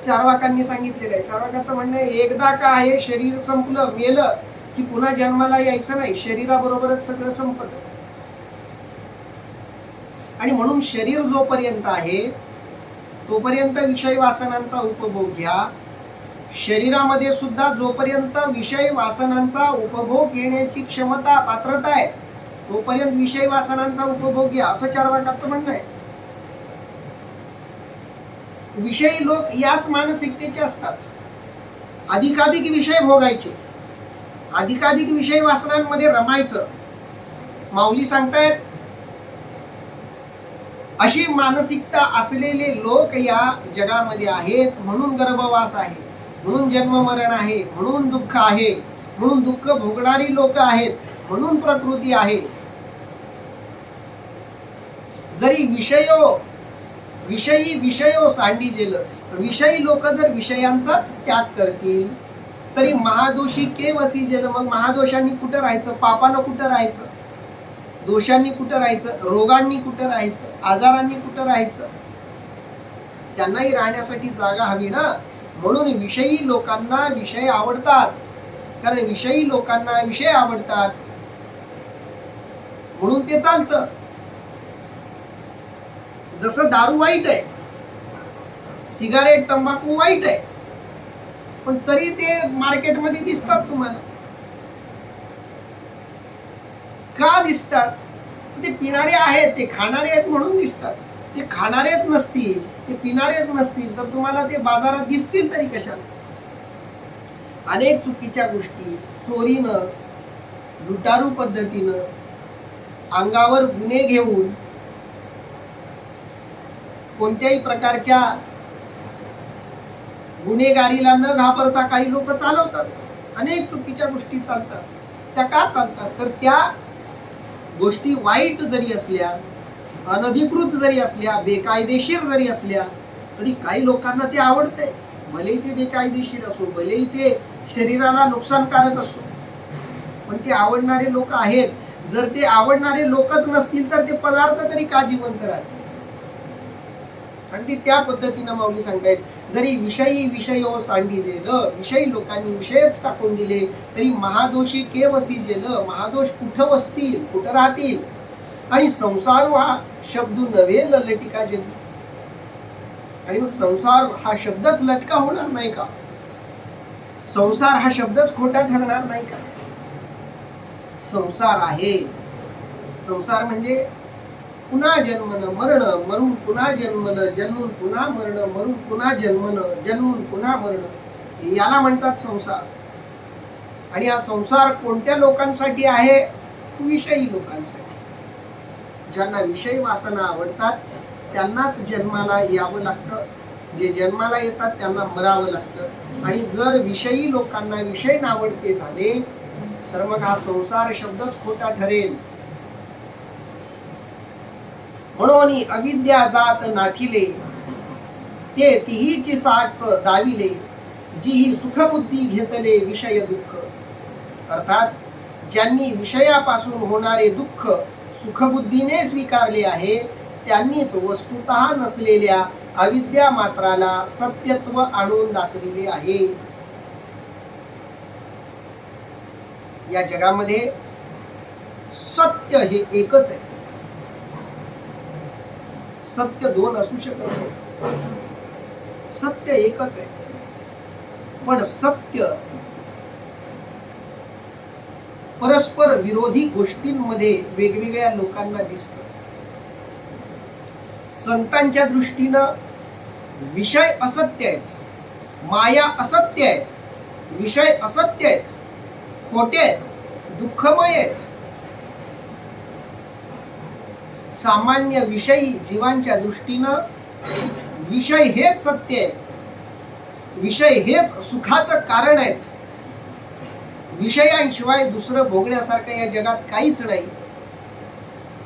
चार्वाकांनी सांगितलेलं आहे. चार्वाकाचं म्हणणं आहे, एकदा का आहे शरीर संपलं, मेलं की पुन्हा जन्माला यायचं नाही, शरीराबरोबरच सगळं संपत. आणि म्हणून शरीर जोपर्यंत आहे तोपर्यंत विषय वासनांचा उपभोग घ्या. शरीरामध्ये सुद्धा जोपर्यंत विषय वासनांचा उपभोग घेण्याची क्षमता पात्रता आहे तोपर्यंत विषय वासनांचा उपभोग घ्या, असं चार्वाकाचं म्हणणं आहे. विषयी लोक याच मानसिकतेचे असतात. अधिकाधिक विषय भोगायचे, अधिकाधिक विषय वासनांमध्ये रमायचं. माऊली सांगतायत अशी मानसिकता असलेले लोक या जगामध्ये आहेत. म्हणून गर्भवास आहे, म्हणून जन्म मरण आहे, म्हणून दुःख आहे, म्हणून दुःख भोगणारी लोक आहेत, म्हणून प्रकृती आहे. जरी विषयो सांडी गेलं, विषयी लोक जर विषयांचाच त्याग करतील तरी महादोषी के वसी गेलं. मग महादोषांनी कुठं राहायचं, पापानं कुठं राहायचं, दोषांनी कुठं राहायचं, रोगांनी कुठं राहायचं, आजारांनी कुठं राहायचं. त्यांनाही राहण्यासाठी जागा हवी ना. म्हणून विषयी लोकांना विषय आवडतात, कारण विषयी लोकांना विषय आवडतात म्हणून ते चालतं. जसं दारू वाईट आहे, सिगारेट तंबाखू वाईट आहे, पण तरी ते मार्केटमध्ये दिसतात तुम्हाला. का दिसतात? ते पिणारे आहेत, ते खाणारे आहेत म्हणून दिसतात. ते खाणारेच नसतील, ते पिणारेच नसतील तर तुम्हाला ते बाजारात दिसतील तरी कशाला. अनेक चुकीच्या गोष्टी चोरीनं, लुटारू पद्धतीनं, अंगावर गुन्हे घेऊन, कोणत्याही प्रकारच्या गुन्हेगारीला न घाबरता काही लोक चालवतात. अनेक चुकीच्या गोष्टी चालतात. त्या का चालतात? तर त्या गोष्टी वाईट जरी असल्या, अनधिकृत जरी असल्या, बेकायदेशीर जरी असल्या तरी काही लोकांना ते आवडतंय. भलेही ते बेकायदेशीर असो, भलेही ते शरीराला नुकसानकारक असो, पण ते आवडणारे लोक आहेत. जर ते आवडणारे लोकच नसतील तर ते पदार्थ तरी का जिवंत राहतील. अगदी त्या पद्धतीनं माऊली सांगतायत, जरी विषयो सांडी जेलं, विषयी लोकांनी विषयच टाकून दिले तरी महादोषी के वसी जेलं, महादोष कुठं वसतील, कुठं राहतील. आणि संसार हा शब्द नव्हे लटिका जन्म. आणि मग संसार हा शब्दच लटका होणार नाही का? संसार हा शब्दच खोटा ठरणार नाही का? संसार आहे, संसार म्हणजे पुन्हा जन्मनं, मरण, मरून पुन्हा जन्मलं, जन्मून पुन्हा मरण, मरून पुन्हा जन्मनं, जन्मून पुन्हा मरण, याला म्हणतात संसार. आणि हा संसार कोणत्या लोकांसाठी आहे? विषयी लोकांसाठी. ज्यांना विषय वासना आवडतात त्यांनाच जन्माला यावं लागतं. जे जन्माला येतात त्यांना मरावं लागतं. आणि जर विषयी लोकांना विषय नावडते झाले तर मग हा संसार शब्दच खोटा ठरेल. म्हणून अविद्या जात नाथिले ते तिहीची साच दाविले, जी ही सुखबुद्धी घेतले विषय दुःख. अर्थात ज्यांनी विषयापासून होणारे दुःख सुखबुद्धीने स्वीकारले आहे त्यांनीच वस्तुतः नसलेल्या अविद्या मात्राला सत्यत्व आणून दाखविले आहे. या जगामध्ये सत्य हे एकच आहे. सत्य दोन असू शकत नाही, सत्य एकच आहे. पण सत्य परस्पर विरोधी गोष्टींमध्ये वेगवेगळ्या लोकांना दिसतं. संतांच्या दृष्टीनं विषय असत्य आहेत, माया असत्य आहे, विषय असत्य आहेत, खोटे आहेत, दुःखमय आहेत. सामान्य विषयी जीवांच्या दृष्टीनं विषय हेच सत्य आहे, विषय हेच सुखाचं कारण आहेत. विषयांशिवाय दुसरं भोगण्यासारखं या जगात काहीच नाही,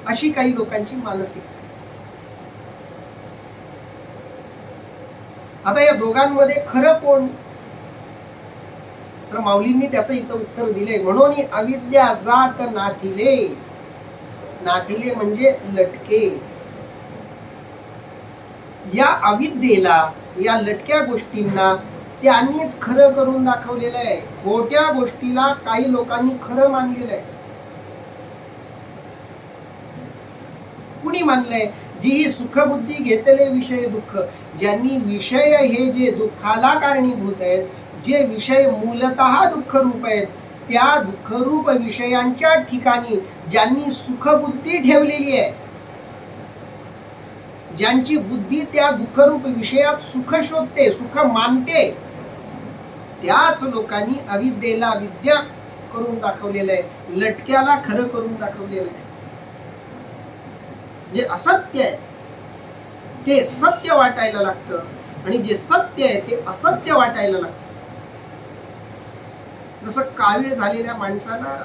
अशी काही लोकांची मानसिकता. आता या दोघांमध्ये खरं कोण? तर माऊलींनी त्याचं इथं उत्तर दिले, म्हणून अविद्या जात नाथिले. नाथिले म्हणजे लटके. या अविद्येला, या लटक्या गोष्टींना त्यांनीच खरं करून दाखवलेलं आहे. खोट्या गोष्टीला काही लोकांनी खरं मानलेलं आहे. कुणी मानलंय? जी ही सुखबुद्धी घेतले विषय दुःख, ज्यांनी विषय हे जे दुःखाला कारणीभूत आहेत, जे विषय मूलतः दुःख रूप आहेत, त्या दुःखरूप विषयांच्या ठिकाणी ज्यांनी सुखबुद्धी ठेवलेली आहे, ज्यांची बुद्धी त्या दुःखरूप विषयात सुख शोधते, सुख मानते, त्याच लोकांनी अविद्येला विद्या करून दाखवलेलं आहे, लटक्याला खरं करून दाखवलेलं आहे. जे असत्य आहे ते सत्य वाटायला लागतं आणि जे सत्य आहे ते असत्य वाटायला लागतं. जसं कावीळ झालेल्या माणसाला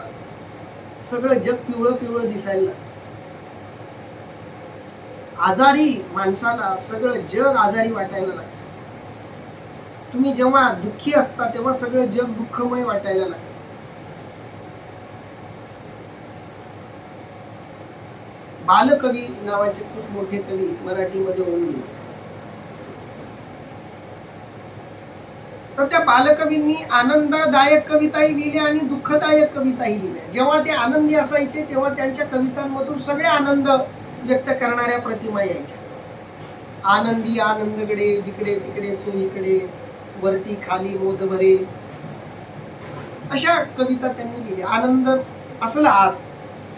सगळं जग पिवळं पिवळं दिसायला लागतं. आजारी माणसाला सगळं जग आजारी वाटायला लागतं. तुम्ही जेव्हा दुःखी असता तेव्हा सगळं जग दुःखमय वाटायला लागतं. बालकवी नावाचे खूप मोठे कवी मराठीमध्ये होऊन गेले. तर त्या बालकवींनी आनंददायक कविताही लिहिल्या आणि दुःखदायक कविताही लिहिल्या. जेव्हा ते आनंदी असायचे तेव्हा त्यांच्या कवितांमधून सगळे आनंद व्यक्त करणाऱ्या प्रतिमा यायच्या. आनंदी आनंदगडे, जिकडे तिकडे चोहीकडे, वरती खाली मोद भरे, अशा कविता त्यांनी लिहिल्या. आनंद असला आत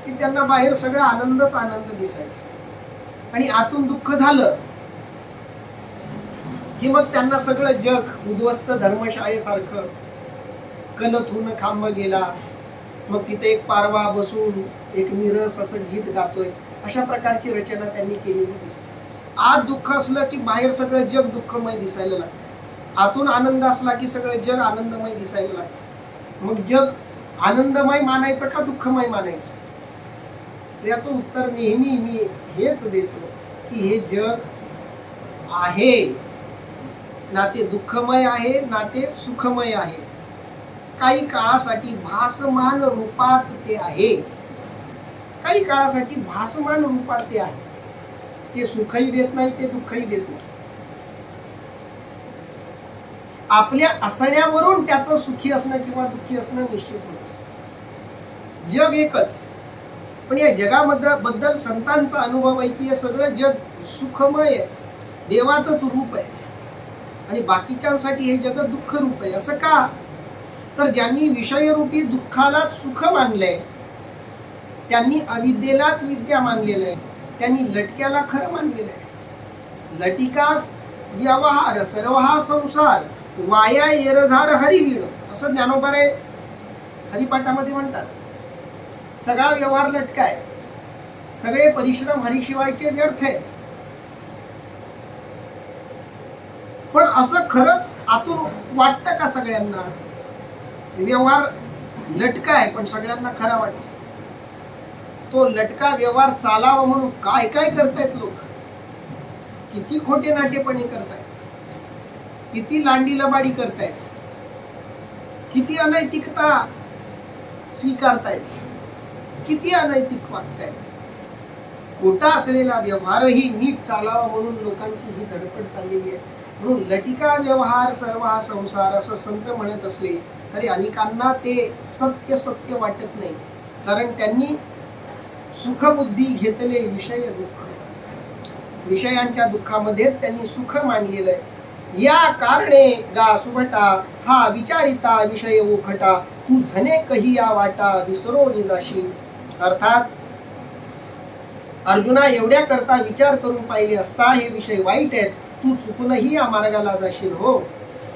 की त्यांना बाहेर सगळा आनंदच आनंद दिसायचा, आणि आतून दुःख झालं की मग त्यांना सगळं जग उद्ध्वस्त धर्मशाळेसारखं, कलथून खांब गेला, मग तिथे एक पारवा बसून एक निरस असं गीत गातोय, अशा प्रकारची रचना त्यांनी केलेली दिसते. आत दुःख असलं की बाहेर सगळं जग दुःखमय दिसायला लागतं, आतून आनंद असला की सगळं जग आनंदमय दिसायला लागतं. मग जग आनंदमय मानायचं का दुःखमय मानायचं? याचं उत्तर नेहमी मी हेच देतो की हे जग आहे ना, ते दुःखमय आहे ना ते सुखमय आहे. काही काळासाठी भासमान रूपात ते आहे, काही काळासाठी भासमान रूपात ते आहे. ते सुखही देत नाही, ते दुःखही देत नाही. आपल्या असण्यावरून त्याचं सुखी असणं किंवा दुःखी असणं निश्चित होत असतं. जग एकच, पण या जगाबद्दल संतांचा अनुभव आहे की हे सगळं जग सुखमय आहे, देवाचंच रूप आहे, आणि बाकीच्यांसाठी हे जग दुःख रूप आहे. असं का? तर ज्यांनी विषयरूपी दुःखालाच सुख मानलंय, त्यांनी अविद्येलाच विद्या मानलेलं आहे, त्यांनी लटक्याला खरं मानलेलं आहे. लटिकास व्यवहार सर्व हा संसार, वाया येरझार हरिवीण, असं ज्ञानोबारे हरिपाठामध्ये म्हणतात. सगळा व्यवहार लटका आहे, सगळे परिश्रम हरिशिवायचे व्यर्थ आहेत. पण असं खरंच आतून वाटतं का सगळ्यांना? व्यवहार लटका आहे पण सगळ्यांना खरा वाटतो. तो लटका व्यवहार चालावा म्हणून काय काय करतायत लोक, किती खोटे नाटेपणे करतायत, किती लांडी लबाडी करतायत, किती अनैतिकता स्वीकारतायत, किती अनैतिक वागतायत. खोटा असलेला व्यवहारही नीट चालावा म्हणून लोकांची ही धडपड चाललेली आहे. म्हणून लटिका व्यवहार सर्व हा संसार असं संत म्हणत असले तरी अनेकांना ते सत्य सत्य वाटत नाही, कारण त्यांनी सुखबुद्धी घेतले विषय दुःख, विषयांच्या दुःखामध्येच त्यांनी सुख मानलेलं आहे. या कारणे गा सुभटा हा विचारिता विषय ओखटा, तू झने कही या वाटा विसरो निजाशी. अर्थात अर्जुना, एवढ्या करता विचार करून पाहिले असता हे विषय वाईट आहेत, तू चुकूनही या मार्गाला जाशील हो.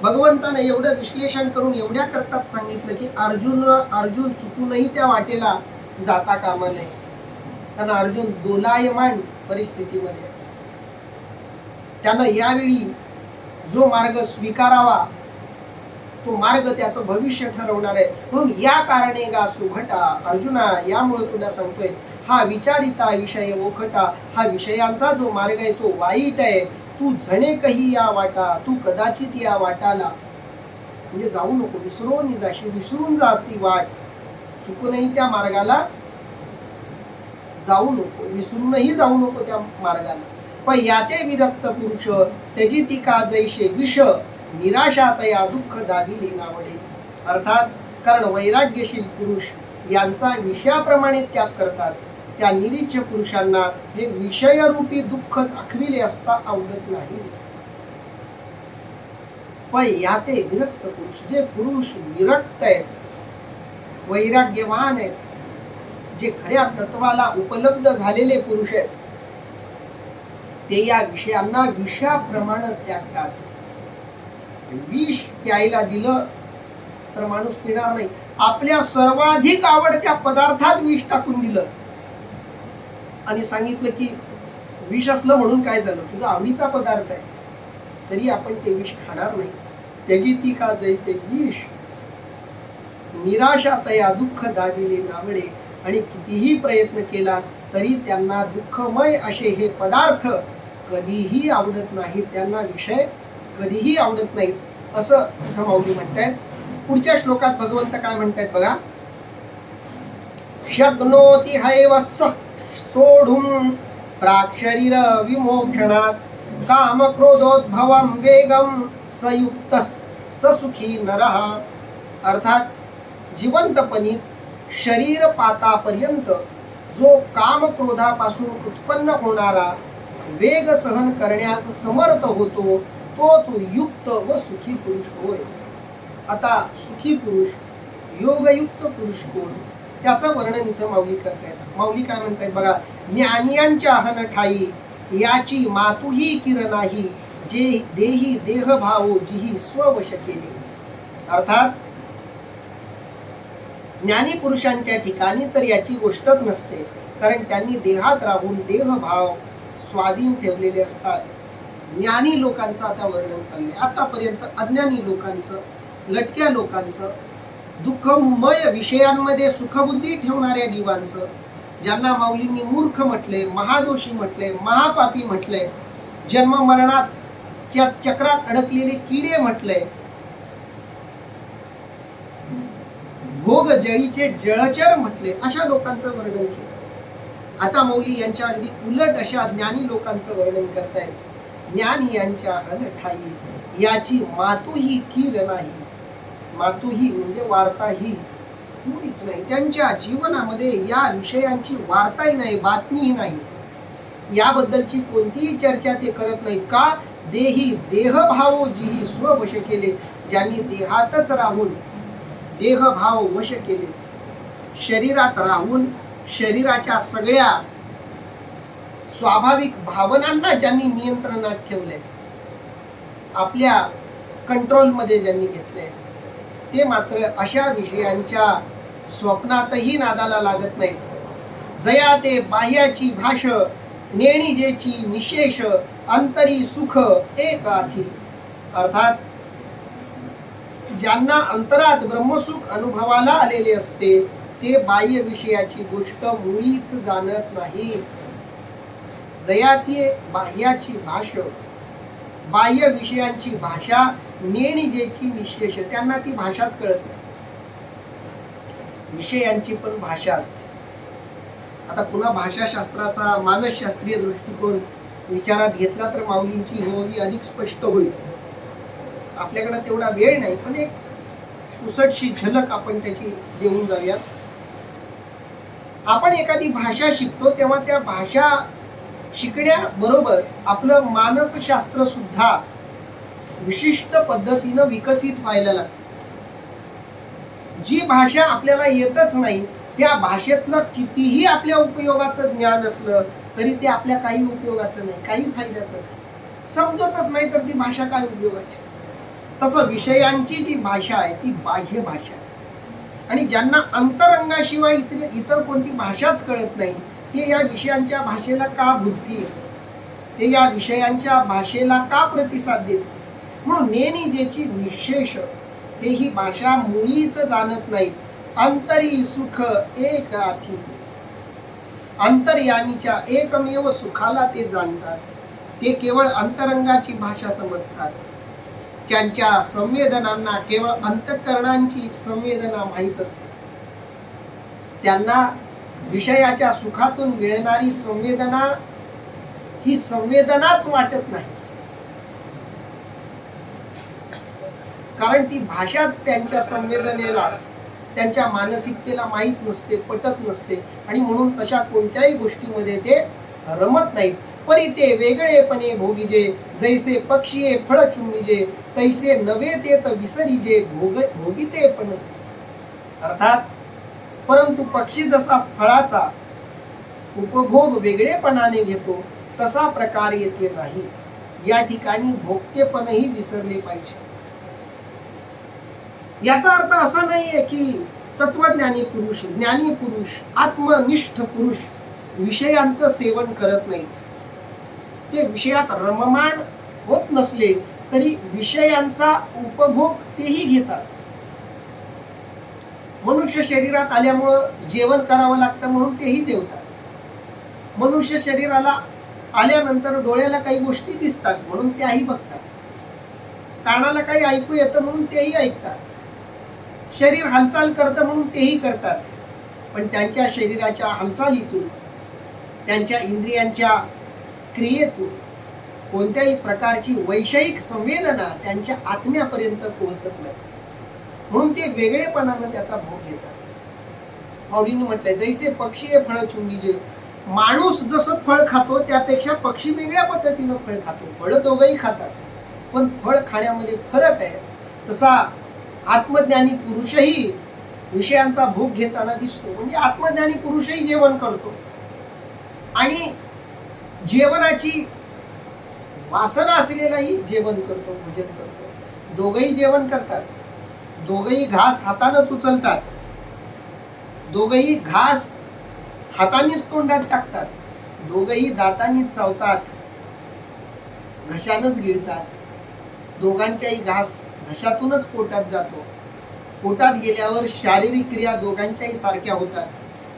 भगवंतानं एवढं विश्लेषण करून एवढ्या करताच सांगितलं की अर्जुन चुकूनही त्या वाटेला जाता कामा नये, कारण अर्जुन दोलायमान परिस्थितीमध्ये, त्यानं यावेळी जो मार्ग स्वीकारावा तो मार्ग त्याचं भविष्य ठरवणार आहे. म्हणून या कारणे गा सुभटा, अर्जुना यामुळे तुला सांगतोय, हा विचारिता विषय ओखटा, हा विषयांचा जो मार्ग आहे तो वाईट आहे. तू झणे कही या वाटा, तू कदाचित या वाटाला म्हणजे जाऊ नको, विसरून जाशी, विसरून जा ती वाट, चुकूनही त्या मार्गाला जाऊ नको, विसरूनही जाऊ नको त्या मार्गाला. पण याते विरक्त पुरुष त्याची टीका जैसे विष, निराशा तया दुःख दाविले नावडे. अर्थात कारण वैराग्यशील पुरुष यांचा विषयाप्रमाणे त्याग करतात, त्या निरीच्छ पुरुषांना हे विषयरूपी दुःख दाखविले असता आवडत नाही. पण याते विरक्त पुरुष, जे पुरुष विरक्त आहेत, वैराग्यवान आहेत, जे खऱ्या तत्वाला उपलब्ध झालेले पुरुष आहेत, ते या विषयांना विषयाप्रमाणे त्यागतात. विष प्यायला दिलं तर माणूस पिणार नाही. आपल्या सर्वाधिक आवडत्या पदार्थात विष टाकून दिलं आणि सांगितलं की विष असलं म्हणून काय झालं, तुझा आवडीचा पदार्थ आहे, तरी आपण ते विष खाणार नाही. त्याची ती का जैसे विष, निराशा तया दुःख दाविले नावडे. आणि कितीही प्रयत्न केला तरी त्यांना दुःखमय असे हे पदार्थ कधीही आवडत नाहीत, त्यांना विषय कधीही आवडत नाहीत, असं इथं माऊली म्हणतायत. पुढच्या श्लोकात भगवंत काय म्हणतायत बघा. शक्नोति हैवस्स सोढुं प्राक्शरीर विमोक्षणात् काम क्रोधोद्भवं वेगम सयुक्त ससुखी नरः. अर्थात जिवंतपणीच शरीर पातापर्यंत जो काम क्रोधापासून उत्पन्न होणारा वेग सहन करण्यास समर्थ होतो, तोच युक्त व सुखी पुरुष होय. आता सुखी पुरुष, योगयुक्त पुरुष कोण, त्याचं वर्णन इथं माऊली करतायत. माऊली काय म्हणतायत बघा. ज्ञानियांच्या हन ठाई याची मातुही किर नाही, जे देही देहभाव जिही स्ववश केले. अर्थात ज्ञानी पुरुषांच्या ठिकाणी तर याची गोष्टच नसते, कारण त्यांनी देहात राहून देहभाव स्वाधीन ठेवलेले असतात. ज्ञानी लोकांचं आता वर्णन चाललंय. आतापर्यंत अज्ञानी लोकांचं, लटक्या लोकांचं, दुःखमय विषयांमध्ये सुखबुद्धी ठेवणाऱ्या जीवांचं, ज्यांना माऊलींनी मूर्ख म्हटले, महादोषी म्हटले, महापापी म्हटले, जन्म मरणाच्या चक्रात अडकलेले किडे म्हटले, भोग जळीचे जळचर म्हटले, अशा लोकांचं वर्णन केलं. आता माऊली यांच्या अगदी उलट अशा ज्ञानी लोकांचं वर्णन करतायत. ज्ञानी यांच्या हन ठाई याची मातुही कीर नाही. मातुही म्हणजे वार्ताही मुळीच नाही, त्यांच्या जीवनामध्ये या विषयांची वार्ताही नाही, बातमीही नाही, याबद्दलची कोणतीही चर्चा ते करत नाहीत. का? देही देहभाव जिही स्ववश केले, ज्यांनी देहातच राहून देहभाव वश केले, शरीरात राहून शरीराच्या सगळ्या स्वाभाविक भावनांना ज्यांनी नियंत्रणात ठेवले, आपल्या कंट्रोलमध्ये ज्यांनी घेतले, ते मात्र अशा विषयांच्या स्वप्नातही नादाला लागत नाहीत. जया ते बाह्याची भाष नेणी जेची निशेष, अंतरी सुख एक आथी. अर्थात ज्यांना अंतरात ब्रह्मसुख अनुभवाला आलेले असते, ते बाह्य विषयाची गोष्ट मुळीच जाणत नाहीत. जया ते बाह्याची भाष, बाह्य विषयांची भाषा, नेणी जेची निशेष, त्यांना ती भाषाच कळत नाही. विषयांची पण भाषा असते. आता पुन्हा भाषाशास्त्राचा मानसशास्त्रीय दृष्टिकोन विचारात घेतला तर माऊलींची होवी अधिक स्पष्ट होईल. आपल्याकडे तेवढा वेळ नाही, पण एक पुसटशी झलक आपण त्याची देऊन जाऊयात. आपण एखादी भाषा शिकतो तेव्हा त्या भाषा शिकण्याबरोबर आपलं मानसशास्त्र सुद्धा विशिष्ट पद्धतीनं विकसित व्हायला लागतं. जी भाषा आपल्याला येतच नाही, त्या भाषेतलं कितीही आपल्या उपयोगाचं ज्ञान असलं तरी ते आपल्या काही उपयोगाचं नाही, काही फायद्याचं नाही. समजतच नाही तर ती भाषा काय उपयोगाची. तसं विषयांची जी भाषा आहे ती बाह्य भाषा आहे, आणि ज्यांना अंतरंगाशिवाय इतर कोणती भाषाच कळत नाही, ते या विषयांच्या भाषेला का बुद्धी, ते या विषयांच्या भाषेला का प्रतिसाद देत. म्हणून नेणी जेची निशेष, ते ही भाषा मुळीच जाणत नाहीत. अंतरी सुख एक आथी, अंतर्यामीच्या एकमेव सुखाला ते जाणतात. ते केवळ अंतरंगाची भाषा समजतात. त्यांच्या संवेदनांना केवळ अंतःकरणांची संवेदना माहीत असते. त्यांना विषयाच्या सुखातून मिळणारी संवेदना ही संवेदनाच वाटत नाही, कारण ती भाषाच त्यांच्या संवेदनेला, त्यांच्या मानसिकतेला माहीत नसते, पटत नसते, आणि म्हणून तशा कोणत्याही गोष्टीमध्ये ते रमत नाहीत. परी ते वेगळेपणे भोगीजे, जैसे पक्षी फळ चुंबिजे, तैसे नवे ते विसरीजे भोगिते पण. अर्थात परंतु पक्षी जसा फळाचा उपभोग वेगळेपणाने घेतो तसा प्रकार येथे नाही. या ठिकाणी भोगतेपणही विसरले पाहिजे. याचा अर्थ असा नाहीये की तत्वज्ञानी पुरुष, ज्ञानी पुरुष, आत्मनिष्ठ पुरुष विषयांचं सेवन करत नाहीत. ते विषयात रममाण होत नसले तरी विषयांचा उपभोग तेही घेतात. मनुष्य शरीरात आल्यामुळं जेवण करावं लागतं म्हणून तेही जेवतात. मनुष्य शरीराला आल्यानंतर डोळ्याला काही गोष्टी दिसतात म्हणून त्याही बघतात. कानाला काही ऐकू येतं म्हणून तेही ऐकतात. शरीर हालचाल करतं म्हणून तेही करतात. पण त्यांच्या शरीराच्या हालचालीतून, त्यांच्या इंद्रियांच्या क्रियेतून कोणत्याही प्रकारची वैषयिक संवेदना त्यांच्या आत्म्यापर्यंत पोहोचत नाही. म्हणून ते वेगळेपणानं त्याचा भोग घेतात. माऊलींनी म्हटलंय, जैसे पक्षी फळ चुंबिजे. माणूस जसं फळ खातो त्यापेक्षा पक्षी वेगळ्या पद्धतीनं फळ खातो. फळ दोघंही खातात, पण फळ खाण्यामध्ये फरक आहे. तसा आत्मज्ञानी पुरुषही विषयांचा भोग घेताना दिसतो. म्हणजे आत्मज्ञानी पुरुषही जेवण करतो आणि जेवणाची वासना असलेलाही जेवण करतो, भोजन करतो. दोघंही जेवण करतात. दोघंही घास हातानंच उचलतात. दोघंही घास हातानेच तोंडात टाकतात. दोघंही दातांनी चावतात, घशानच गिळतात. दोघांच्याही घास घशातूनच पोटात जातो. पोटात गेल्यावर शारीरिक क्रिया दोघांच्याही सारख्या होतात,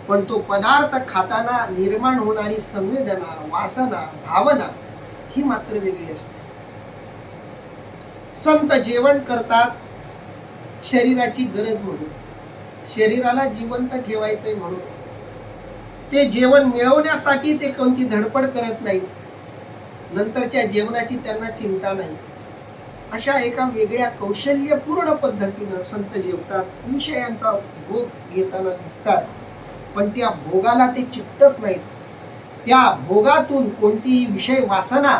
पण तो पदार्थ खाताना निर्माण होणारी संवेदना, वासना, भावना ही मात्र वेगळी असते. संत जेवण करतात शरीराची गरज म्हणून, शरीराला जिवंत ठेवायचंय म्हणून. ते जेवण मिळवण्यासाठी ते कोणती धडपड करत नाहीत. नंतरच्या जेवणाची त्यांना चिंता नाही. अशा एका वेगळ्या कौशल्यपूर्ण पद्धतीनं संत जेवतात, विषयांचा भोग घेताना दिसतात, पण त्या भोगाला ते चिकटत नाहीत. त्या भोगातून कोणतीही विषय वासना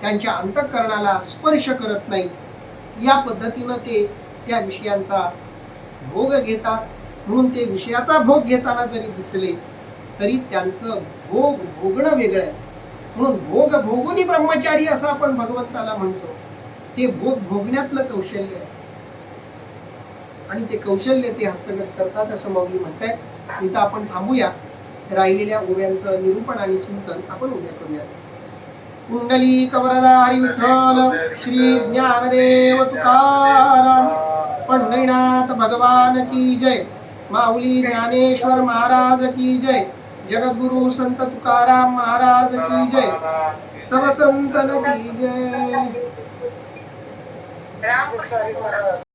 त्यांच्या अंतःकरणाला स्पर्श करत नाही. या पद्धतीनं ते त्या विषयांचा भोग घेतात. म्हणून ते विषयाचा भोग घेताना जरी दिसले तरी त्यांचं भोग भोगणं वेगळं आहे. म्हणून भोग भोगुनी ब्रह्मचारी असं आपण भगवंताला म्हणतो. ते भोग भोगण्यातलं कौशल्य आहे आणि ते कौशल्य ते हस्तगत करतात असं माऊली म्हणतायत. इथं आपण थांबूया. राहिलेल्या ओव्यांचं निरूपण आणि चिंतन आपण उद्या करूयात. कुंडलिक वरदा हरी विठ्ठल, श्री ज्ञानदेव तुकाराम, पंढरीनाथ भगवान की जय. माऊली ज्ञानेश्वर महाराज की जय. जगद्गुरु संत तुकाराम महाराज की जय. सब संतन की जय.